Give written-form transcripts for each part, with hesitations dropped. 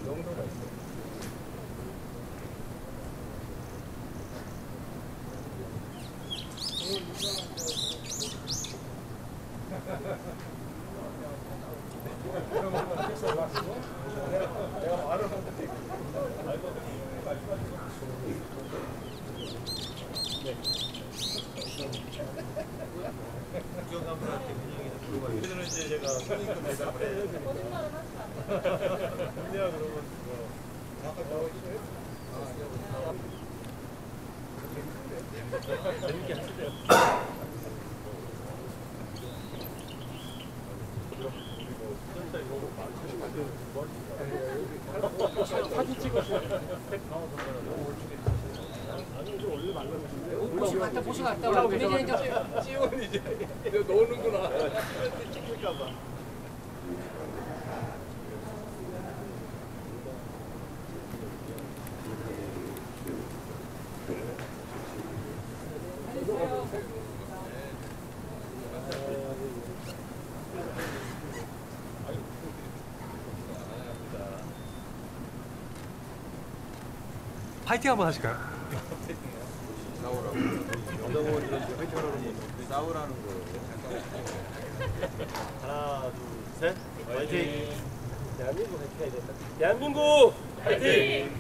영도가 있어. 내가 말을 하는데 국정감사한테 분위기는 들어가요. 그래서 이제 제가 선임금 대답을 해야 되니까. 근데야 그러면 아까 나와 있어요? 재밌게 하시죠. 사진 찍었어요. 보시 갔다 지원 이제 노는구나. 찍힐까봐. 파이팅 한번 하실까요? 싸우라고. 여자분이 화이팅 하라고 싸우라는 거. 하나, 둘, 셋. 화이팅. 대한민국 화이팅 해야 된다. 대한민국 화이팅.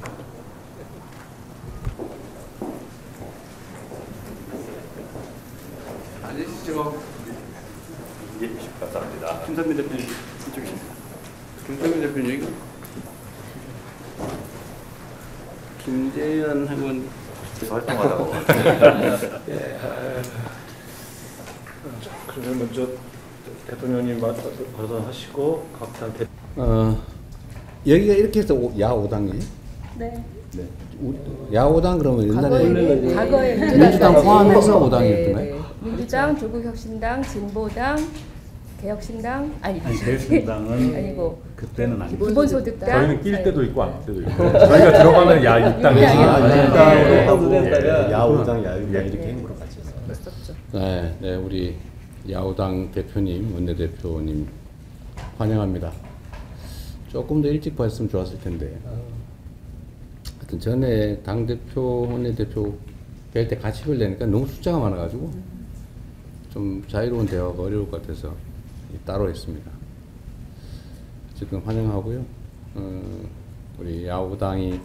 앉으시죠. 예, 감사합니다. 김선민 대표님 이쪽이십니다. 김선민 대표님 여기. 김재현 학원 활동하다고. 예. 그러면 먼저 대통령님 발언하시고 각당 대. 여기가 이렇게 해서 야오당이에요? 네. 네. 야오당 그러면 옛날에 과거에 민주당 포함해서 5당이었던가요? 네. 민주당, 조국혁신당, 진보당, 개혁신당 아니 개혁신당은 아니고 그때는 아니고 기본소득당. 저희는 낄 때도 있고 안 낄 때도 있고 저희가 들어가면 야 입당이지 입당으로 하고 야오당 야유당 이렇게 행보로 같이 했었죠. 네, 네, 우리 야오당 대표님, 원내대표님 환영합니다. 조금 더 일찍 봤으면 좋았을 텐데. 하여튼 전에 당대표, 원내대표 뵐 때 같이 뵈려니까 너무 숫자가 많아가지고 좀 자유로운 대화가 어려울 것 같아서 따로 했습니다. 지금 환영하고요. 우리 야구당이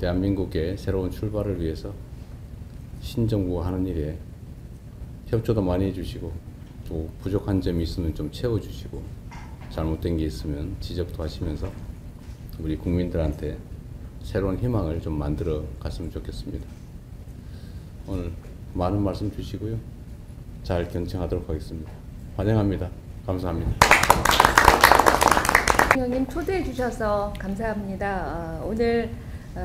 대한민국의 새로운 출발을 위해서 신정부가 하는 일에 협조도 많이 해주시고 또 부족한 점이 있으면 좀 채워주시고 잘못된 게 있으면 지적도 하시면서 우리 국민들한테 새로운 희망을 좀 만들어 갔으면 좋겠습니다. 오늘 많은 말씀 주시고요. 잘 경청하도록 하겠습니다. 환영합니다. 감사합니다. 대통령님 초대해 주셔서 감사합니다. 오늘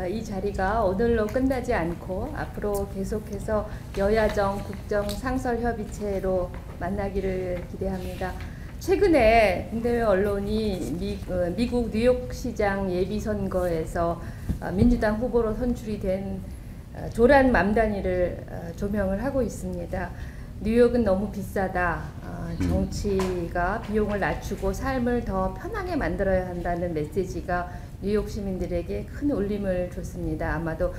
이 자리가 오늘로 끝나지 않고 앞으로 계속해서 여야정 국정 상설 협의체로 만나기를 기대합니다. 최근에 국내외 언론이 미국 뉴욕시장 예비선거에서 민주당 후보로 선출이 된 조란 맘다니를 조명을 하고 있습니다. 뉴욕은 너무 비싸다. 정치가 비용을 낮추고 삶을 더 편하게 만들어야 한다는 메시지가 뉴욕 시민들에게 큰 울림을 줬습니다. 아마도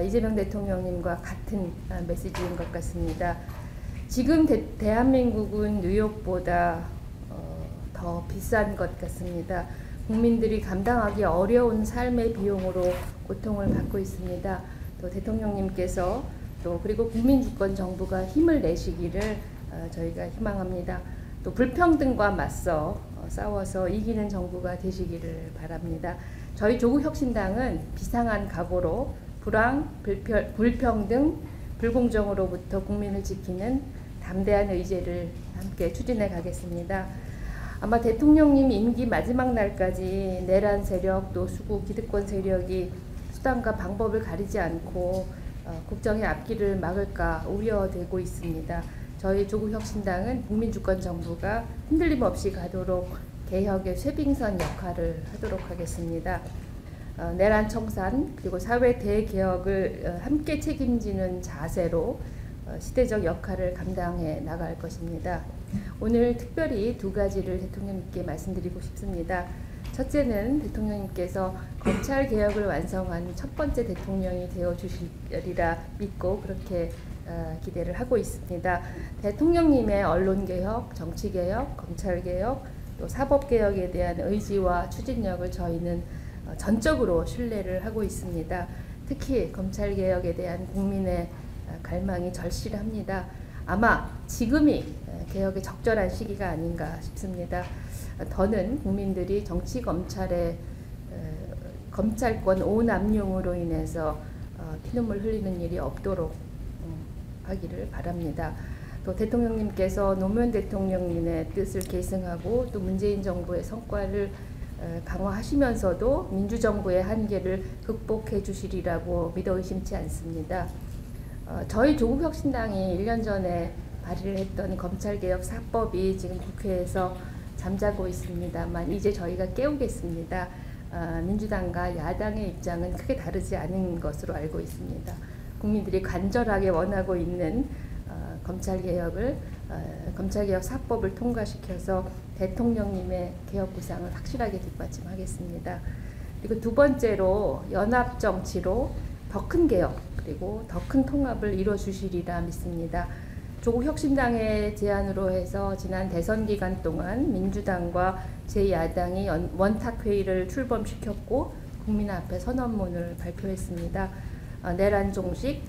이재명 대통령님과 같은 메시지인 것 같습니다. 지금 대한민국은 뉴욕보다 더 비싼 것 같습니다. 국민들이 감당하기 어려운 삶의 비용으로 고통을 받고 있습니다. 또 대통령님께서 또 그리고 국민주권 정부가 힘을 내시기를 저희가 희망합니다. 또 불평등과 맞서 싸워서 이기는 정부가 되시기를 바랍니다. 저희 조국혁신당은 비상한 각오로 불황, 불평등, 불공정으로부터 국민을 지키는 담대한 의제를 함께 추진해 가겠습니다. 아마 대통령님 임기 마지막 날까지 내란 세력, 또 수구 기득권 세력이 수단과 방법을 가리지 않고 국정의 앞길을 막을까 우려되고 있습니다. 저희 조국혁신당은 국민주권 정부가 흔들림 없이 가도록 개혁의 쇄빙선 역할을 하도록 하겠습니다. 내란 청산 그리고 사회 대개혁을 함께 책임지는 자세로 시대적 역할을 감당해 나갈 것입니다. 오늘 특별히 두 가지를 대통령님께 말씀드리고 싶습니다. 첫째는 대통령님께서 검찰 개혁을 완성한 첫 번째 대통령이 되어 주시리라 믿고 그렇게 기대를 하고 있습니다. 대통령님의 언론개혁, 정치개혁, 검찰개혁, 또 사법개혁에 대한 의지와 추진력을 저희는 전적으로 신뢰를 하고 있습니다. 특히 검찰개혁에 대한 국민의 갈망이 절실합니다. 아마 지금이 개혁의 적절한 시기가 아닌가 싶습니다. 더는 국민들이 정치 검찰의 검찰권 오남용으로 인해서 피눈물 흘리는 일이 없도록 하기를 바랍니다. 또 대통령님께서 노무현 대통령님의 뜻을 계승하고 또 문재인 정부의 성과를 강화하시면서도 민주정부의 한계를 극복해 주시리라고 믿어 의심치 않습니다. 저희 조국혁신당이 1년 전에 발의를 했던 검찰개혁 4법이 지금 국회에서 잠자고 있습니다만 이제 저희가 깨우겠습니다. 민주당과 야당의 입장은 크게 다르지 않은 것으로 알고 있습니다. 국민들이 간절하게 원하고 있는 검찰개혁 4법을 통과시켜서 대통령님의 개혁 구상을 확실하게 뒷받침하겠습니다. 그리고 두 번째로 연합정치로 더 큰 개혁 그리고 더 큰 통합을 이뤄 주시리라 믿습니다. 조국혁신당의 제안으로 해서 지난 대선 기간 동안 민주당과 제2야당이 원탁회의를 출범시켰고 국민 앞에 선언문을 발표했습니다. 내란 종식,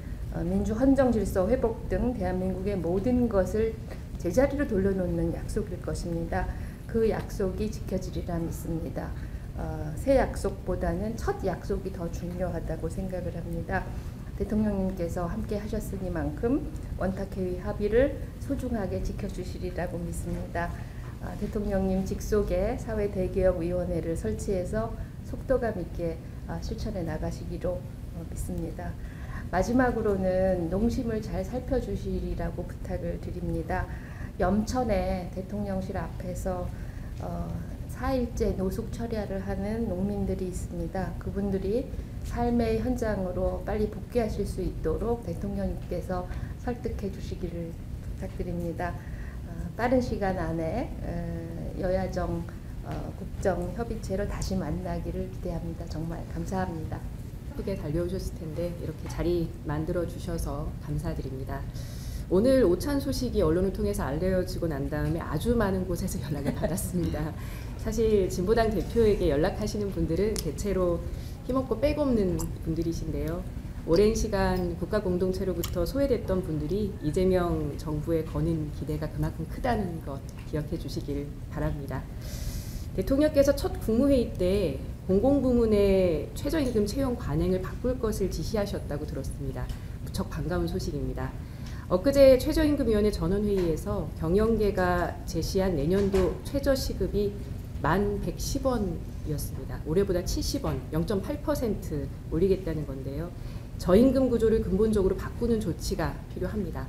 민주 헌정 질서 회복 등 대한민국의 모든 것을 제자리로 돌려놓는 약속일 것입니다. 그 약속이 지켜지리라 믿습니다. 새 약속보다는 첫 약속이 더 중요하다고 생각을 합니다. 대통령님께서 함께 하셨으니만큼 원탁회의 합의를 소중하게 지켜주시리라고 믿습니다. 대통령님 직속에 사회대개혁위원회를 설치해서 속도감 있게 실천해 나가시기로 믿습니다. 마지막으로는 농심을 잘 살펴주시리라고 부탁을 드립니다. 염천에 대통령실 앞에서 4일째 노숙 철야를 하는 농민들이 있습니다. 그분들이 삶의 현장으로 빨리 복귀하실 수 있도록 대통령님께서 설득해 주시기를 부탁드립니다. 빠른 시간 안에 여야정 국정협의체로 다시 만나기를 기대합니다. 정말 감사합니다. 바쁘게 달려오셨을 텐데 이렇게 자리 만들어 주셔서 감사드립니다. 오늘 오찬 소식이 언론을 통해서 알려지고 난 다음에 아주 많은 곳에서 연락을 받았습니다. 사실 진보당 대표에게 연락하시는 분들은 대체로 힘없고 빼없는 분들이신데요. 오랜 시간 국가 공동체로부터 소외됐던 분들이 이재명 정부에 거는 기대가 그만큼 크다는 것 기억해 주시길 바랍니다. 대통령께서 첫 국무회의 때 공공부문의 최저임금 채용 관행을 바꿀 것을 지시하셨다고 들었습니다. 무척 반가운 소식입니다. 엊그제 최저임금위원회 전원회의에서 경영계가 제시한 내년도 최저시급이 11,110원이었습니다. 올해보다 70원, 0.8% 올리겠다는 건데요. 저임금 구조를 근본적으로 바꾸는 조치가 필요합니다.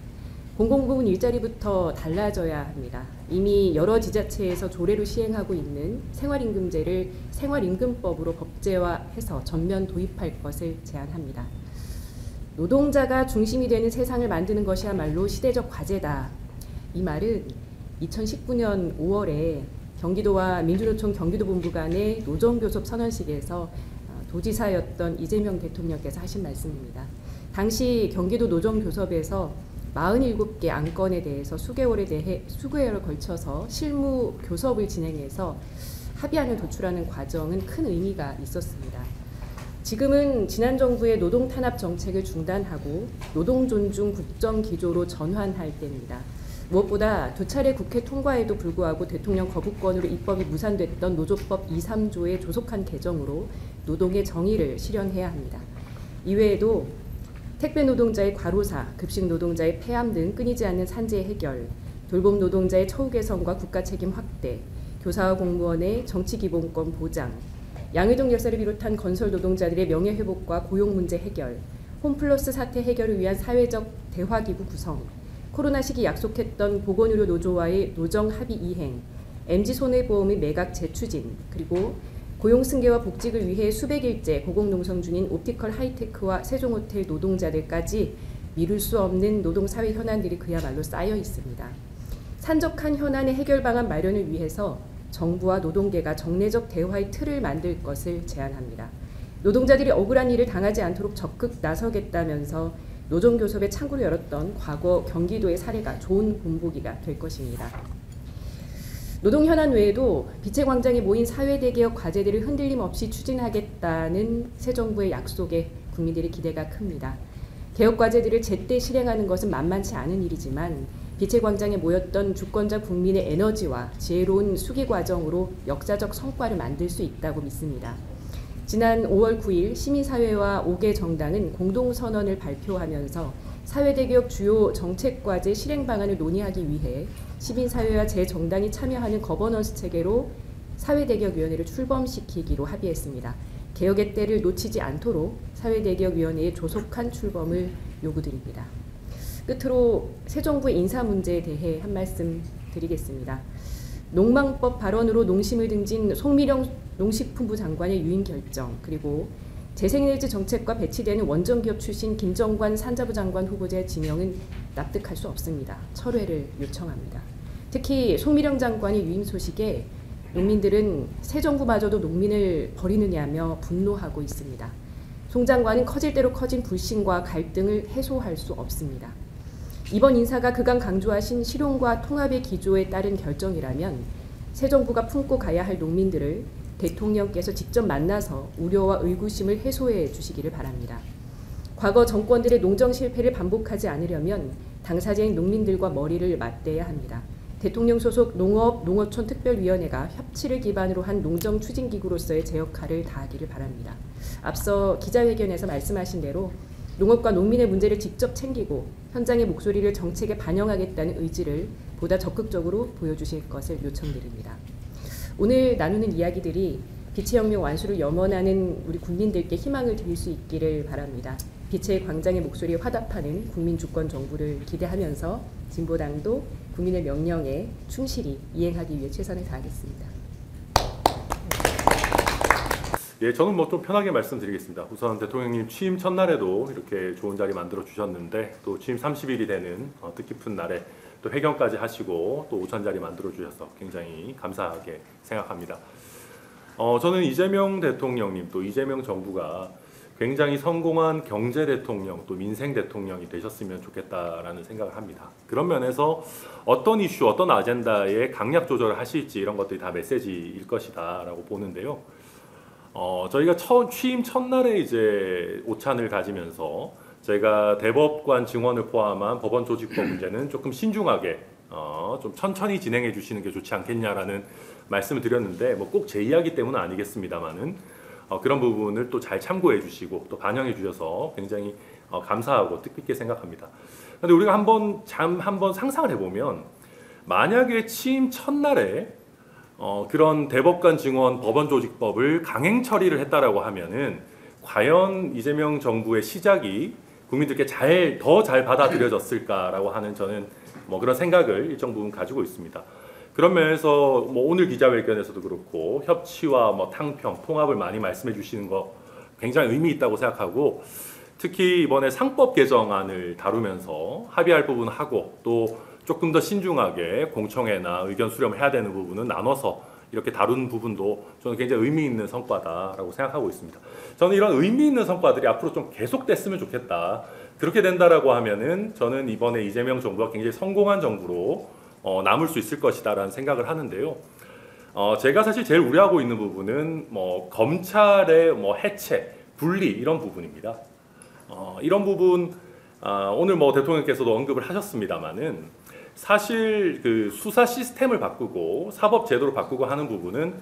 공공부문 일자리부터 달라져야 합니다. 이미 여러 지자체에서 조례로 시행하고 있는 생활임금제를 생활임금법으로 법제화해서 전면 도입할 것을 제안합니다. 노동자가 중심이 되는 세상을 만드는 것이야말로 시대적 과제다. 이 말은 2019년 5월에 경기도와 민주노총 경기도본부 간의 노정교섭 선언식에서 도지사였던 이재명 대통령께서 하신 말씀입니다. 당시 경기도 노정교섭에서 47개 안건에 대해서 수개월에 걸쳐서 실무 교섭을 진행해서 합의안을 도출하는 과정은 큰 의미가 있었습니다. 지금은 지난 정부의 노동 탄압 정책을 중단하고 노동 존중 국정 기조로 전환할 때입니다. 무엇보다 두 차례 국회 통과에도 불구하고 대통령 거부권으로 입법이 무산됐던 노조법 2, 3조의 조속한 개정으로 노동의 정의를 실현해야 합니다. 이외에도 택배 노동자의 과로사, 급식 노동자의 폐암 등 끊이지 않는 산재 해결, 돌봄 노동자의 처우 개선과 국가 책임 확대, 교사와 공무원의 정치기본권 보장, 양회동 열사를 비롯한 건설 노동자들의 명예회복과 고용 문제 해결, 홈플러스 사태 해결을 위한 사회적 대화기구 구성, 코로나 시기 약속했던 보건의료 노조와의 노정 합의 이행, MG손해보험의 매각 재추진, 그리고 고용 승계와 복직을 위해 수백일째 고공농성 중인 옵티컬 하이테크와 세종호텔 노동자들까지 미룰 수 없는 노동사회 현안들이 그야말로 쌓여 있습니다. 산적한 현안의 해결 방안 마련을 위해서 정부와 노동계가 정례적 대화의 틀을 만들 것을 제안합니다. 노동자들이 억울한 일을 당하지 않도록 적극 나서겠다면서 노정교섭의 창구를 열었던 과거 경기도의 사례가 좋은 본보기가 될 것입니다. 노동 현안 외에도 빛의 광장에 모인 사회대개혁 과제들을 흔들림 없이 추진하겠다는 새 정부의 약속에 국민들의 기대가 큽니다. 개혁 과제들을 제때 실행하는 것은 만만치 않은 일이지만 빛의 광장에 모였던 주권자 국민의 에너지와 지혜로운 수기 과정으로 역사적 성과를 만들 수 있다고 믿습니다. 지난 5월 9일 시민사회와 5개 정당은 공동선언을 발표하면서 사회대개혁 주요 정책과제 실행 방안을 논의하기 위해 시민사회와 제 정당이 참여하는 거버넌스 체계로 사회대개혁위원회를 출범시키기로 합의했습니다. 개혁의 때를 놓치지 않도록 사회대개혁위원회의 조속한 출범을 요구드립니다. 끝으로 새 정부의 인사 문제에 대해 한 말씀 드리겠습니다. 농망법 발언으로 농심을 등진 송미령 농식품부 장관의 유임 결정, 그리고 재생에너지 정책과 배치되는 원정기업 출신 김정관 산자부 장관 후보자의 지명은 납득할 수 없습니다. 철회를 요청합니다. 특히 송미령 장관의 유임 소식에 농민들은 새 정부마저도 농민을 버리느냐며 분노하고 있습니다. 송 장관은 커질 대로 커진 불신과 갈등을 해소할 수 없습니다. 이번 인사가 그간 강조하신 실용과 통합의 기조에 따른 결정이라면 새 정부가 품고 가야 할 농민들을 대통령께서 직접 만나서 우려와 의구심을 해소해 주시기를 바랍니다. 과거 정권들의 농정 실패를 반복하지 않으려면 당사자인 농민들과 머리를 맞대야 합니다. 대통령 소속 농어촌 특별위원회가 협치를 기반으로 한 농정 추진기구로서의 제 역할을 다하기를 바랍니다. 앞서 기자회견에서 말씀하신 대로 농업과 농민의 문제를 직접 챙기고 현장의 목소리를 정책에 반영하겠다는 의지를 보다 적극적으로 보여주실 것을 요청드립니다. 오늘 나누는 이야기들이 빛의 혁명 완수를 염원하는 우리 국민들께 희망을 드릴 수 있기를 바랍니다. 빛의 광장의 목소리에 화답하는 국민 주권 정부를 기대하면서 진보당도 국민의 명령에 충실히 이행하기 위해 최선을 다하겠습니다. 예, 저는 뭐 좀 편하게 말씀드리겠습니다. 우선 대통령님 취임 첫날에도 이렇게 좋은 자리 만들어 주셨는데 또 취임 30일이 되는 뜻깊은 날에 또 회견까지 하시고 또 오찬 자리 만들어 주셔서 굉장히 감사하게 생각합니다. 저는 이재명 대통령님 또 이재명 정부가 굉장히 성공한 경제 대통령 또 민생 대통령이 되셨으면 좋겠다라는 생각을 합니다. 그런 면에서 어떤 이슈, 어떤 아젠다에 강약 조절을 하실지 이런 것들이 다 메시지일 것이다라고 보는데요. 저희가 취임 첫날에 이제 오찬을 가지면서 저희가 대법관 증원을 포함한 법원 조직법 문제는 조금 신중하게 좀 천천히 진행해 주시는 게 좋지 않겠냐라는 말씀을 드렸는데 뭐 꼭 제 이야기 때문은 아니겠습니다만은 그런 부분을 또 잘 참고해 주시고 또 반영해 주셔서 굉장히 감사하고 뜻깊게 생각합니다. 그런데 우리가 한번 상상을 해보면 만약에 취임 첫날에 그런 대법관 증원 법원 조직법을 강행 처리를 했다라고 하면은 과연 이재명 정부의 시작이 국민들께 더 잘 받아들여졌을까라고 하는 저는 뭐 그런 생각을 일정 부분 가지고 있습니다. 그런 면에서 뭐 오늘 기자회견에서도 그렇고 협치와 뭐 탕평, 통합을 많이 말씀해 주시는 거 굉장히 의미 있다고 생각하고 특히 이번에 상법 개정안을 다루면서 합의할 부분 하고 또 조금 더 신중하게 공청회나 의견 수렴을 해야 되는 부분은 나눠서 이렇게 다룬 부분도 저는 굉장히 의미 있는 성과다라고 생각하고 있습니다. 저는 이런 의미 있는 성과들이 앞으로 좀 계속됐으면 좋겠다. 그렇게 된다라고 하면은 저는 이번에 이재명 정부가 굉장히 성공한 정부로 남을 수 있을 것이다라는 생각을 하는데요. 제가 사실 제일 우려하고 있는 부분은 뭐 검찰의 뭐 해체, 분리 이런 부분입니다. 이런 부분 오늘 뭐 대통령께서도 언급을 하셨습니다만은 사실 그 수사 시스템을 바꾸고 사법 제도를 바꾸고 하는 부분은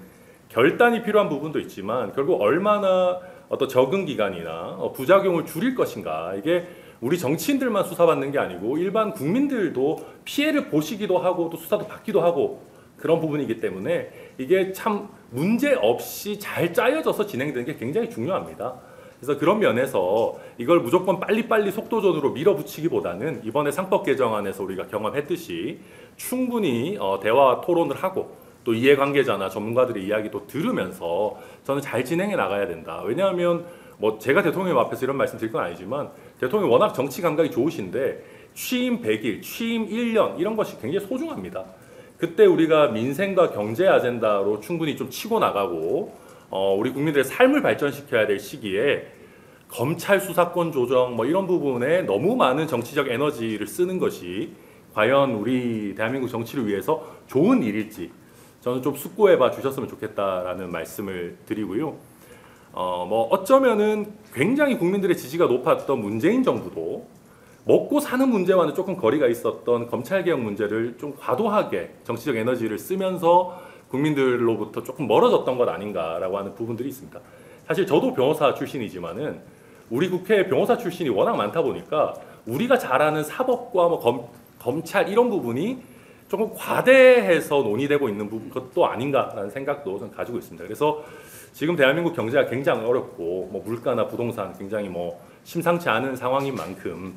결단이 필요한 부분도 있지만 결국 얼마나 어떤 적응 기간이나 부작용을 줄일 것인가 이게 우리 정치인들만 수사받는 게 아니고 일반 국민들도 피해를 보시기도 하고 또 수사도 받기도 하고 그런 부분이기 때문에 이게 참 문제 없이 잘 짜여져서 진행되는 게 굉장히 중요합니다. 그래서 그런 면에서 이걸 무조건 빨리빨리 속도전으로 밀어붙이기보다는 이번에 상법 개정안에서 우리가 경험했듯이 충분히 대화 토론을 하고 또 이해관계자나 전문가들의 이야기도 들으면서 저는 잘 진행해 나가야 된다. 왜냐하면 뭐 제가 대통령 앞에서 이런 말씀 드릴 건 아니지만 대통령이 워낙 정치 감각이 좋으신데 취임 100일, 취임 1년 이런 것이 굉장히 소중합니다. 그때 우리가 민생과 경제 아젠다로 충분히 좀 치고 나가고 우리 국민들의 삶을 발전시켜야 될 시기에 검찰 수사권 조정 뭐 이런 부분에 너무 많은 정치적 에너지를 쓰는 것이 과연 우리 대한민국 정치를 위해서 좋은 일일지 저는 좀 숙고해봐 주셨으면 좋겠다라는 말씀을 드리고요. 뭐 어쩌면은 굉장히 국민들의 지지가 높았던 문재인 정부도 먹고 사는 문제와는 조금 거리가 있었던 검찰개혁 문제를 좀 과도하게 정치적 에너지를 쓰면서 국민들로부터 조금 멀어졌던 것 아닌가라고 하는 부분들이 있습니다. 사실 저도 변호사 출신이지만은 우리 국회에 변호사 출신이 워낙 많다 보니까 우리가 잘 아는 사법과 뭐 검찰 이런 부분이 조금 과대해서 논의되고 있는 것도 아닌가라는 생각도 저는 가지고 있습니다. 그래서 지금 대한민국 경제가 굉장히 어렵고 뭐 물가나 부동산 굉장히 뭐 심상치 않은 상황인 만큼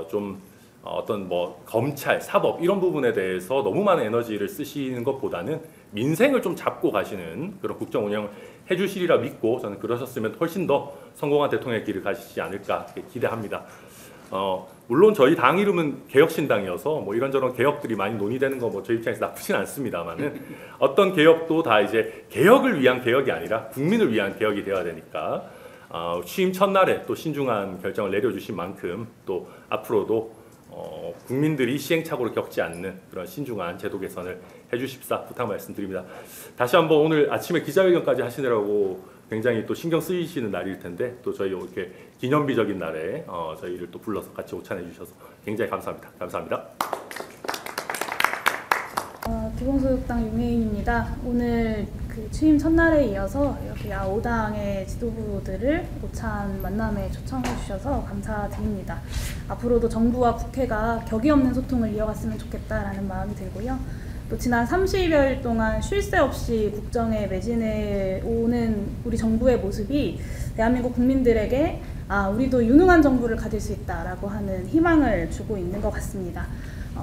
좀 어떤 뭐 검찰, 사법 이런 부분에 대해서 너무 많은 에너지를 쓰시는 것보다는 민생을 좀 잡고 가시는 그런 국정 운영을 해주시리라 믿고 저는 그러셨으면 훨씬 더 성공한 대통령의 길을 가시지 않을까 기대합니다. 물론 저희 당 이름은 개혁신당이어서 뭐 이런저런 개혁들이 많이 논의되는 거 뭐 저희 입장에서 나쁘진 않습니다만은 어떤 개혁도 다 이제 개혁을 위한 개혁이 아니라 국민을 위한 개혁이 되어야 되니까 취임 첫날에 또 신중한 결정을 내려주신 만큼 또 앞으로도 국민들이 시행착오를 겪지 않는 그런 신중한 제도 개선을 해주십사 부탁 말씀드립니다. 다시 한번 오늘 아침에 기자회견까지 하시느라고 굉장히 또 신경 쓰이시는 날일 텐데 또 저희 이렇게 기념비적인 날에 저희를 또 불러서 같이 오찬해 주셔서 굉장히 감사합니다. 감사합니다. 기본소득당 윤혜인입니다. 오늘 그 취임 첫날에 이어서 이렇게 야5당의 지도부들을 오찬 만남에 초청해 주셔서 감사드립니다. 앞으로도 정부와 국회가 격이 없는 소통을 이어갔으면 좋겠다라는 마음이 들고요. 또 지난 30여일 동안 쉴 새 없이 국정에 매진해 오는 우리 정부의 모습이 대한민국 국민들에게 우리도 유능한 정부를 가질 수 있다라고 하는 희망을 주고 있는 것 같습니다.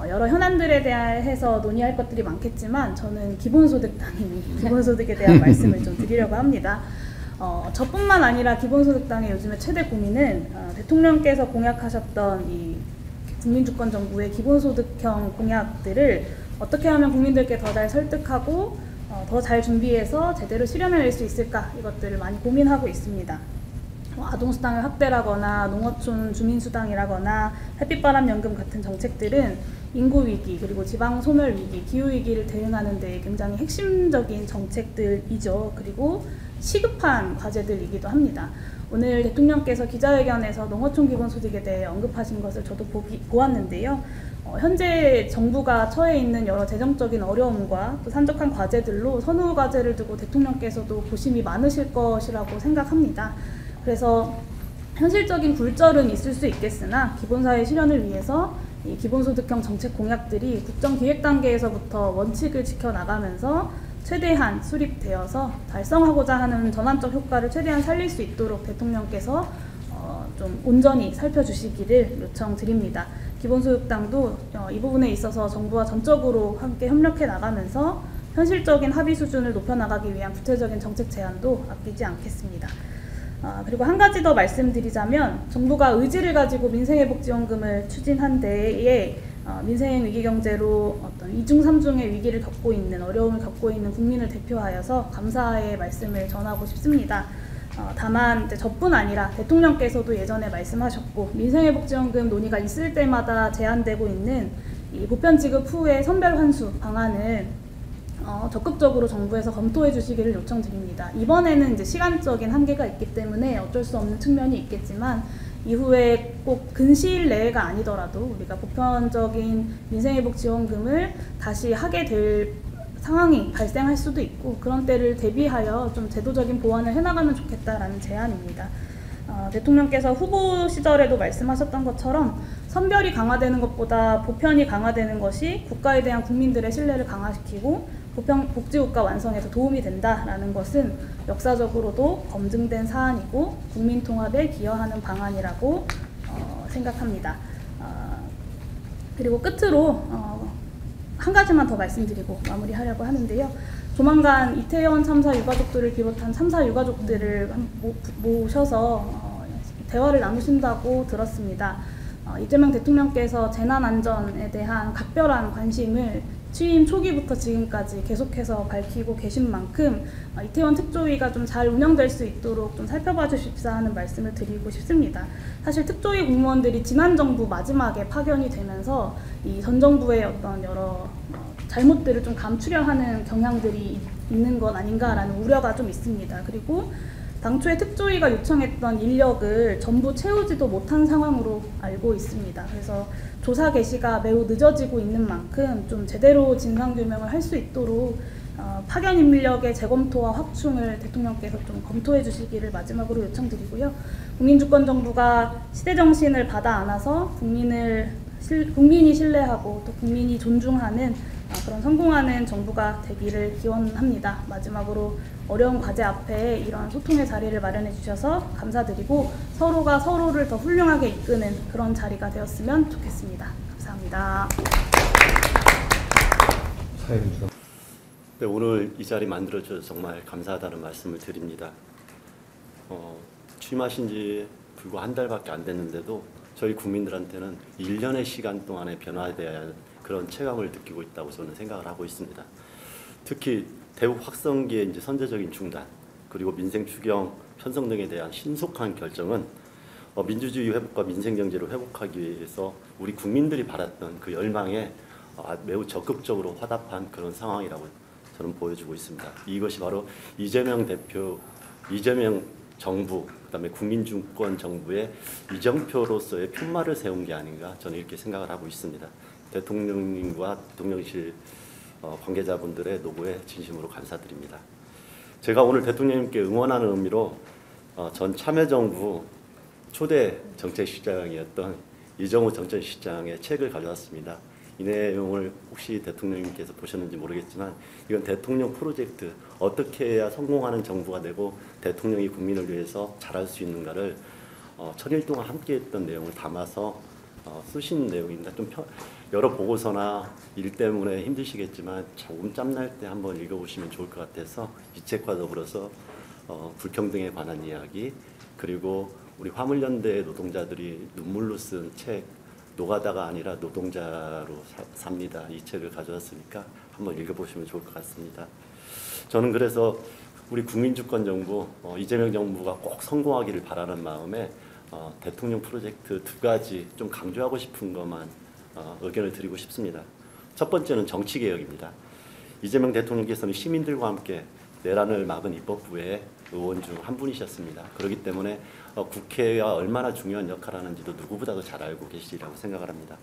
여러 현안들에 대해서 논의할 것들이 많겠지만 저는 기본소득당인 기본소득에 대한 말씀을 좀 드리려고 합니다. 저뿐만 아니라 기본소득당의 요즘의 최대 고민은 대통령께서 공약하셨던 이 국민주권정부의 기본소득형 공약들을 어떻게 하면 국민들께 더 잘 설득하고 더 잘 준비해서 제대로 실현해낼 수 있을까 이것들을 많이 고민하고 있습니다. 아동수당의 확대라거나 농어촌 주민수당이라거나 햇빛바람연금 같은 정책들은 인구위기 그리고 지방소멸위기, 기후위기를 대응하는 데 굉장히 핵심적인 정책들이죠. 그리고 시급한 과제들이기도 합니다. 오늘 대통령께서 기자회견에서 농어촌 기본소득에 대해 언급하신 것을 저도 보았는데요. 현재 정부가 처해 있는 여러 재정적인 어려움과 또 산적한 과제들로 선후 과제를 두고 대통령께서도 고심이 많으실 것이라고 생각합니다. 그래서 현실적인 굴절은 있을 수 있겠으나 기본사회 실현을 위해서 이 기본소득형 정책 공약들이 국정기획 단계에서부터 원칙을 지켜나가면서 최대한 수립되어서 달성하고자 하는 전환적 효과를 최대한 살릴 수 있도록 대통령께서 좀 온전히 살펴주시기를 요청드립니다. 기본소득당도 이 부분에 있어서 정부와 전적으로 함께 협력해 나가면서 현실적인 합의 수준을 높여나가기 위한 구체적인 정책 제안도 아끼지 않겠습니다. 그리고 한 가지 더 말씀드리자면 정부가 의지를 가지고 민생회복지원금을 추진한 데에 민생 위기경제로 어떤 2중 3중의 위기를 겪고 있는 어려움을 겪고 있는 국민을 대표하여서 감사의 말씀을 전하고 싶습니다. 다만 저뿐 아니라 대통령께서도 예전에 말씀하셨고 민생회복지원금 논의가 있을 때마다 제안되고 있는 이 보편지급 후의 선별환수 방안을 적극적으로 정부에서 검토해 주시기를 요청드립니다. 이번에는 이제 시간적인 한계가 있기 때문에 어쩔 수 없는 측면이 있겠지만 이후에 꼭 근시일 내가 아니더라도 우리가 보편적인 민생회복지원금을 다시 하게 될 상황이 발생할 수도 있고 그런 때를 대비하여 좀 제도적인 보완을 해나가면 좋겠다라는 제안입니다. 대통령께서 후보 시절에도 말씀하셨던 것처럼 선별이 강화되는 것보다 보편이 강화되는 것이 국가에 대한 국민들의 신뢰를 강화시키고 보편 복지국가 완성에 더 도움이 된다라는 것은 역사적으로도 검증된 사안이고 국민 통합에 기여하는 방안이라고 생각합니다. 그리고 끝으로 한 가지만 더 말씀드리고 마무리하려고 하는데요. 조만간 이태원 참사 유가족들을 비롯한 참사 유가족들을 모셔서 대화를 나누신다고 들었습니다. 이재명 대통령께서 재난안전에 대한 각별한 관심을 취임 초기부터 지금까지 계속해서 밝히고 계신 만큼 이태원 특조위가 좀 잘 운영될 수 있도록 좀 살펴봐 주십사 하는 말씀을 드리고 싶습니다. 사실 특조위 공무원들이 지난 정부 마지막에 파견이 되면서 이 전 정부의 어떤 여러 잘못들을 좀 감추려 하는 경향들이 있는 것 아닌가라는 우려가 좀 있습니다. 그리고 당초에 특조위가 요청했던 인력을 전부 채우지도 못한 상황으로 알고 있습니다. 그래서 조사 개시가 매우 늦어지고 있는 만큼 좀 제대로 진상규명을 할 수 있도록 파견 인력의 재검토와 확충을 대통령께서 좀 검토해 주시기를 마지막으로 요청드리고요. 국민주권정부가 시대정신을 받아 안아서 국민이 신뢰하고 또 국민이 존중하는 그런 성공하는 정부가 되기를 기원합니다. 마지막으로 어려운 과제 앞에 이런 소통의 자리를 마련해 주셔서 감사드리고 서로가 서로를 더 훌륭하게 이끄는 그런 자리가 되었으면 좋겠습니다. 감사합니다. 네, 오늘 이 자리 만들어주셔서 정말 감사하다는 말씀을 드립니다. 취임하신 지 불과 한 달밖에 안 됐는데도 저희 국민들한테는 1년의 시간 동안의 변화에 대한 그런 체감을 느끼고 있다고 저는 생각을 하고 있습니다. 특히 대북 확성기의 이제 선제적인 중단, 그리고 민생 추경 편성 등에 대한 신속한 결정은 민주주의 회복과 민생 경제를 회복하기 위해서 우리 국민들이 바랐던 그 열망에 매우 적극적으로 화답한 그런 상황이라고 저는 보여주고 있습니다. 이것이 바로 이재명 대표, 이재명 정부, 그다음에 국민주권 정부의 이정표로서의 편말을 세운 게 아닌가 저는 이렇게 생각을 하고 있습니다. 대통령님과 대통령실 관계자분들의 노고에 진심으로 감사드립니다. 제가 오늘 대통령님께 응원하는 의미로 전 참여정부 초대 정책시장이었던 이정우 정책시장의 책을 가져왔습니다. 이 내용을 혹시 대통령님께서 보셨는지 모르겠지만 이건 대통령 프로젝트, 어떻게 해야 성공하는 정부가 되고 대통령이 국민을 위해서 잘할 수 있는가를 천일 동안 함께했던 내용을 담아서 쓰신 내용입니다. 좀 여러 보고서나 일 때문에 힘드시겠지만 조금 짬날 때 한번 읽어보시면 좋을 것 같아서 이 책과 더불어서 불평등에 관한 이야기, 그리고 우리 화물연대 노동자들이 눈물로 쓴 책 노가다가 아니라 노동자로 삽니다. 이 책을 가져왔으니까 한번 읽어보시면 좋을 것 같습니다. 저는 그래서 우리 국민주권 정부, 이재명 정부가 꼭 성공하기를 바라는 마음에 대통령 프로젝트 두 가지 좀 강조하고 싶은 것만 의견을 드리고 싶습니다. 첫 번째는 정치개혁입니다. 이재명 대통령께서는 시민들과 함께 내란을 막은 입법부의 의원 중 한 분이셨습니다. 그렇기 때문에 국회가 얼마나 중요한 역할을 하는지도 누구보다도 잘 알고 계시리라고 생각을 합니다.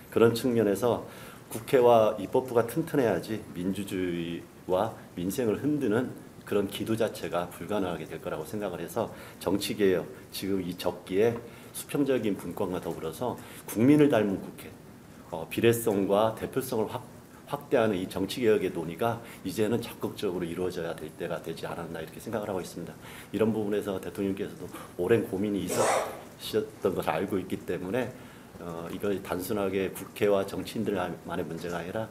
그런 측면에서 국회와 입법부가 튼튼해야지 민주주의와 민생을 흔드는 그런 기도 자체가 불가능하게 될 거라고 생각을 해서 정치개혁, 지금 이 적기에 수평적인 분권과 더불어서 국민을 닮은 국회, 비례성과 대표성을 확대하는 이 정치개혁의 논의가 이제는 적극적으로 이루어져야 될 때가 되지 않았나 이렇게 생각을 하고 있습니다. 이런 부분에서 대통령께서도 오랜 고민이 있으셨던 것을 알고 있기 때문에 이걸 단순하게 국회와 정치인들만의 문제가 아니라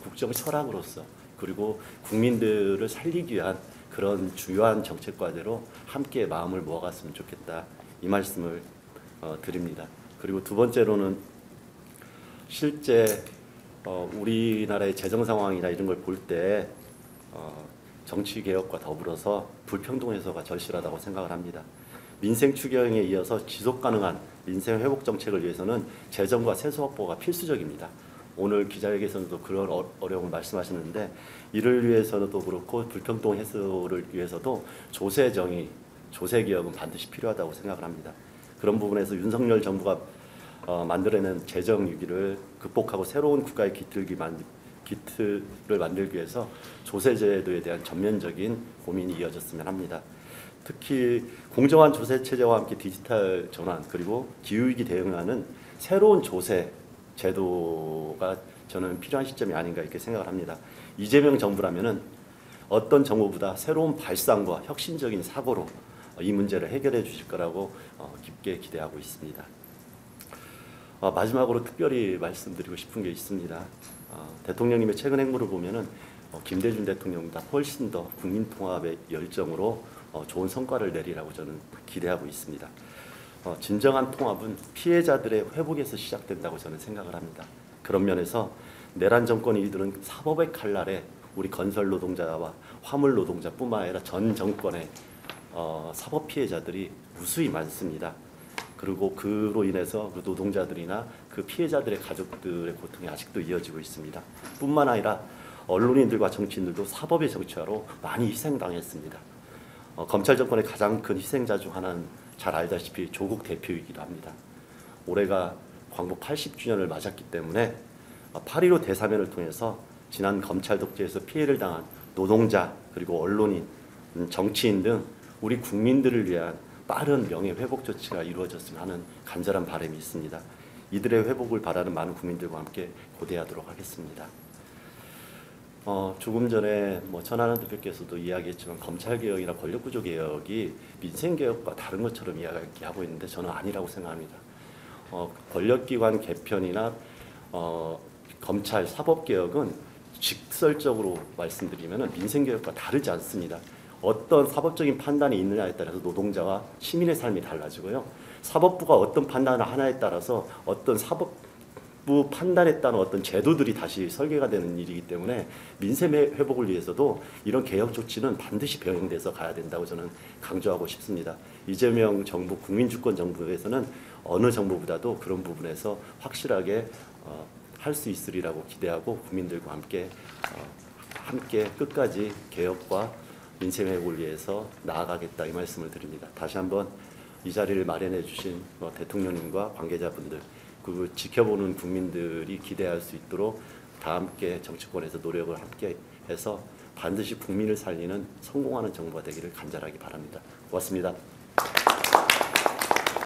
국정 철학으로서 그리고 국민들을 살리기 위한 그런 중요한 정책 과제로 함께 마음을 모아갔으면 좋겠다 이 말씀을 드립니다. 그리고 두 번째로는 실제 우리나라의 재정 상황이나 이런 걸 볼 때 정치 개혁과 더불어서 불평등 해소가 절실하다고 생각을 합니다. 민생 추경에 이어서 지속 가능한 민생 회복 정책을 위해서는 재정과 세수 확보가 필수적입니다. 오늘 기자회견에서도 그런 어려움을 말씀하셨는데 이를 위해서도 그렇고 불평등 해소를 위해서도 조세 정의, 조세 개혁은 반드시 필요하다고 생각을 합니다. 그런 부분에서 윤석열 정부가 만들어낸 재정 위기를 극복하고 새로운 국가의 기틀을 만들기 위해서 조세 제도에 대한 전면적인 고민이 이어졌으면 합니다. 특히 공정한 조세 체제와 함께 디지털 전환 그리고 기후위기 대응하는 새로운 조세 제도가 저는 필요한 시점이 아닌가 이렇게 생각을 합니다. 이재명 정부라면은 어떤 정부보다 새로운 발상과 혁신적인 사고로 이 문제를 해결해 주실 거라고 깊게 기대하고 있습니다. 마지막으로 특별히 말씀드리고 싶은 게 있습니다. 대통령님의 최근 행보를 보면은 김대중 대통령보다 훨씬 더 국민 통합의 열정으로 좋은 성과를 내리라고 저는 기대하고 있습니다. 진정한 통합은 피해자들의 회복에서 시작된다고 저는 생각을 합니다. 그런 면에서 내란 정권이 이르는 사법의 칼날에 우리 건설 노동자와 화물 노동자뿐만 아니라 전 정권의 사법 피해자들이 무수히 많습니다. 그리고 그로 인해서 그 노동자들이나 그 피해자들의 가족들의 고통이 아직도 이어지고 있습니다. 뿐만 아니라 언론인들과 정치인들도 사법의 정치화로 많이 희생당했습니다. 검찰 정권의 가장 큰 희생자 중 하나는 잘 알다시피 조국 대표이기도 합니다. 올해가 광복 80주년을 맞았기 때문에 8.15 대사면을 통해서 지난 검찰 독재에서 피해를 당한 노동자 그리고 언론인, 정치인 등 우리 국민들을 위한 빠른 명예회복 조치가 이루어졌으면 하는 간절한 바람이 있습니다. 이들의 회복을 바라는 많은 국민들과 함께 고대하도록 하겠습니다. 조금 전에 천하람 대표께서도 이야기했지만 검찰개혁이나 권력구조개혁이 민생개혁과 다른 것처럼 이야기하고 있는데 저는 아니라고 생각합니다. 권력기관 개편이나 검찰 사법개혁은 직설적으로 말씀드리면 민생개혁과 다르지 않습니다. 어떤 사법적인 판단이 있느냐에 따라서 노동자와 시민의 삶이 달라지고요. 사법부가 어떤 판단을 하나에 따라서 어떤 사법부 판단에 따른 어떤 제도들이 다시 설계가 되는 일이기 때문에 민생 회복을 위해서도 이런 개혁 조치는 반드시 병행돼서 가야 된다고 저는 강조하고 싶습니다. 이재명 정부 국민주권 정부에서는 어느 정부보다도 그런 부분에서 확실하게 할 수 있으리라고 기대하고 국민들과 함께 끝까지 개혁과 민생 회복을 위해서 나아가겠다 이 말씀을 드립니다. 다시 한번 이 자리를 마련해 주신 대통령님과 관계자분들 그리고 지켜보는 국민들이 기대할 수 있도록 다 함께 정치권에서 노력을 함께 해서 반드시 국민을 살리는 성공하는 정부가 되기를 간절하게 바랍니다. 고맙습니다.